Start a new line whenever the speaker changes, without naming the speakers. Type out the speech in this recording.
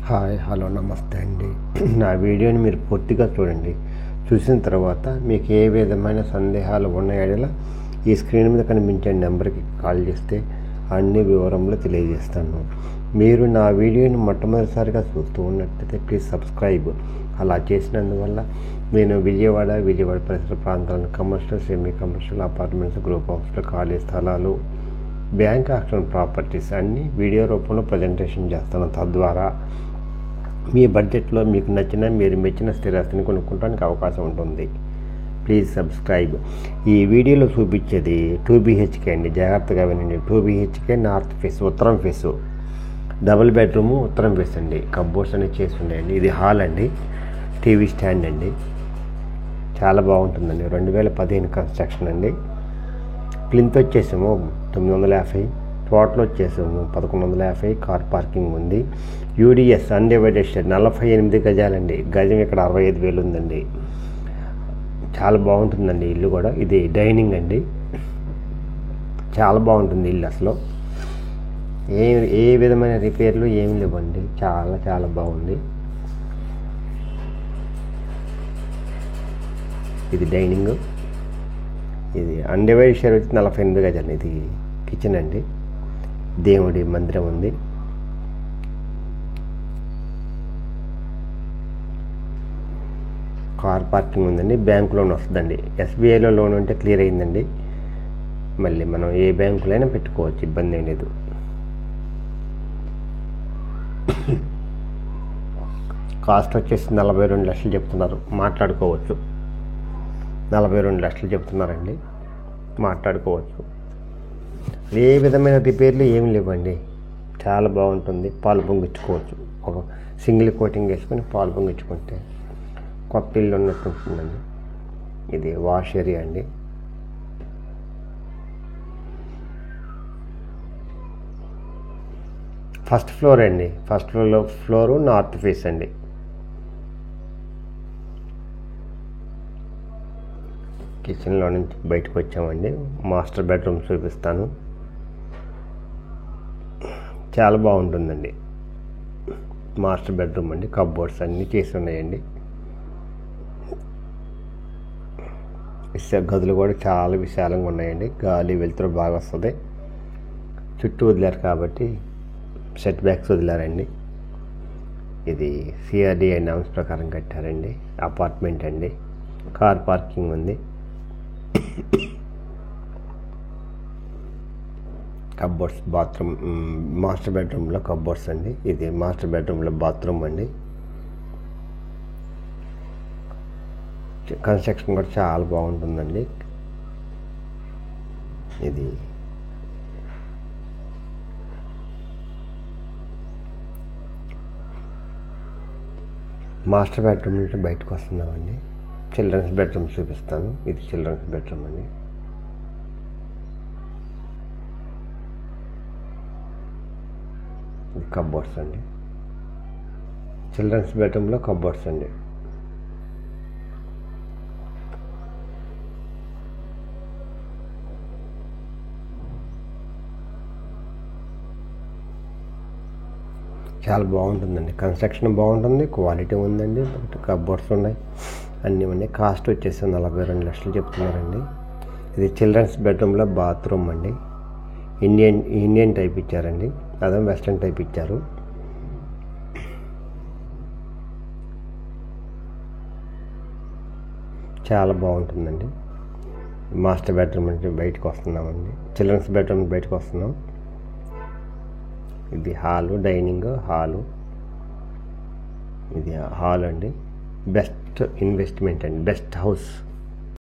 Hi hello నమస్తే అండి. నా వీడియోని మీరు పూర్తిగా చూడండి. చూసిన తర్వాత మీకు ఏ విధమైన సందేహాలు ఉన్న ఎడల ఈ స్క్రీన్ మీద కనిపించే నెంబర్కి కాల్ చేస్తే అన్ని వివరములు తెలియజేస్తాను. మీరు నా వీడియోని మొట్టమొదటిసారిగా చూస్తూ ఉన్నట్లయితే ప్లీజ్ సబ్స్క్రైబ్. అలా చేసినందువల్ల నేను విజయవాడ పరిసర ప్రాంతాలను commercial, semi commercial, apartments, group హౌస్లు, ఖాళీ స్థలాలు, బ్యాంక్ ఆక్షన్ ప్రాపర్టీస్ అన్నీ వీడియో రూపంలో ప్రజెంటేషన్ చేస్తాను. తద్వారా మీ బడ్జెట్లో మీకు నచ్చిన, మీరు మెచ్చిన స్థిరాస్తిని కొనుక్కోవడానికి అవకాశం ఉంటుంది. Please subscribe. ఈ వీడియోలో చూపించేది 2 BHK అండి. జాగ్రత్తగా వినండి. 2 BHK నార్త్ ఫేస్, ఉత్తరం ఫేసు, డబుల్ బెడ్రూమ్, ఉత్తరం ఫేస్ అండి. కబోర్డ్స్ అనేవి చేసి ఉన్నాయండి. ఇది హాల్ అండి, టీవీ స్టాండ్ అండి. చాలా బాగుంటుందండి. 2015 కన్స్ట్రక్షన్ అండి. ప్లింత్ వచ్చేసాము 950, టోటల్ వచ్చేసాము 1150. కార్ పార్కింగ్ ఉంది. UDS undivided share 48 గజాలండి. గజం ఇక్కడ 65,000 ఉందండి. చాలా బాగుంటుందండి ఇల్లు కూడా. ఇది డైనింగ్ అండి. చాలా బాగుంటుంది ఇల్లు. అసలు ఏ విధమైన రిపేర్లు ఏమి లేవండి. చాలా చాలా బాగుంది. ఇది డైనింగ్. ఇది అన్డివైడెడ్ షేర్ వచ్చి 48 గజాలు. ఇది కిచెన్ అండి. దేవుడి మందిరం ఉంది. కార్ పార్కింగ్ ఉందండి. బ్యాంక్ లోన్ వస్తుందండి. SBIలో లోన్ ఉంటే క్లియర్ అయిందండి. మళ్ళీ మనం ఏ బ్యాంకులో అయినా పెట్టుకోవచ్చు, ఇబ్బంది ఏం లేదు. కాస్ట్ వచ్చేసి 42 లక్షలు చెప్తున్నారు. మాట్లాడుకోవచ్చు. 42 లక్షలు చెప్తున్నారండి. మాట్లాడుకోవచ్చు. ఏ విధమైన రిపేర్లు ఏమి లేవండి. చాలా బాగుంటుంది. పాలు పొంగించుకోవచ్చు. ఒక సింగిల్ కోటింగ్ వేసుకొని పాలు పొంగించుకుంటే కొత్త ఇల్లు ఉన్నట్టు ఉంటుందండి. ఇది వాష్ ఏరియా అండి. ఫస్ట్ ఫ్లోర్ అండి. ఫస్ట్ ఫ్లోరు నార్త్ ఫేస్ అండి. కిచెన్లో నుంచి బయటకు వచ్చామండి. మాస్టర్ బెడ్రూమ్ చూపిస్తాను. చాలా బాగుంటుందండి. మాస్టర్ బెడ్రూమ్ అండి. కబోర్డ్స్ అన్నీ చేసి ఉన్నాయండి. గదులు కూడా చాలా విశాలంగా ఉన్నాయండి. గాలి వెలుతురు బాగా వస్తుంది. చుట్టూ వదిలారు కాబట్టి సెట్ బ్యాక్స్ వదిలారండి. ఇది CRDI నామ్స్ ప్రకారం కట్టారండి. అపార్ట్మెంట్ అండి. కార్ పార్కింగ్ ఉంది. కబోర్డ్స్, బాత్రూమ్, మాస్టర్ బెడ్రూమ్లో కబోర్డ్స్ అండి. ఇది మాస్టర్ బెడ్రూమ్లో బాత్రూమ్ అండి. కన్స్ట్రక్షన్ కూడా చాలా బాగుంటుందండి. ఇది మాస్టర్ బెడ్రూమ్ నుంచి బయటకు వస్తున్నామండి. చిల్డ్రన్స్ బెడ్రూమ్ చూపిస్తాను. ఇది చిల్డ్రన్స్ బెడ్రూమ్ అండి. ఇది కబోర్డ్స్ అండి. చిల్డ్రన్స్ బెడ్రూమ్లో కబోర్డ్స్ అండి. చాలా బాగుంటుందండి. కన్స్ట్రక్షన్ బాగుంటుంది. క్వాలిటీ ఉందండి. కబోర్డ్స్ ఉన్నాయి, అన్నీ ఉన్నాయి. కాస్ట్ వచ్చేసి 42 లక్షలు చెప్తున్నారండి. ఇది చిల్డ్రన్స్ బెడ్రూమ్లో బాత్రూమ్ అండి. ఇండియన్ టైప్ ఇచ్చారండి. అదే వెస్ట్రన్ టైప్ ఇచ్చారు. చాలా బాగుంటుందండి. మాస్టర్ బెడ్రూమ్ నుంచి బయటకు వస్తున్నామండి. చిల్డ్రన్స్ బెడ్రూమ్ బయటకు వస్తున్నాం. ఇది హాలు, డైనింగ్ హాలు. ఇది హాల్ అండి. బెస్ట్ ఇన్వెస్ట్మెంట్ అండి. Best house.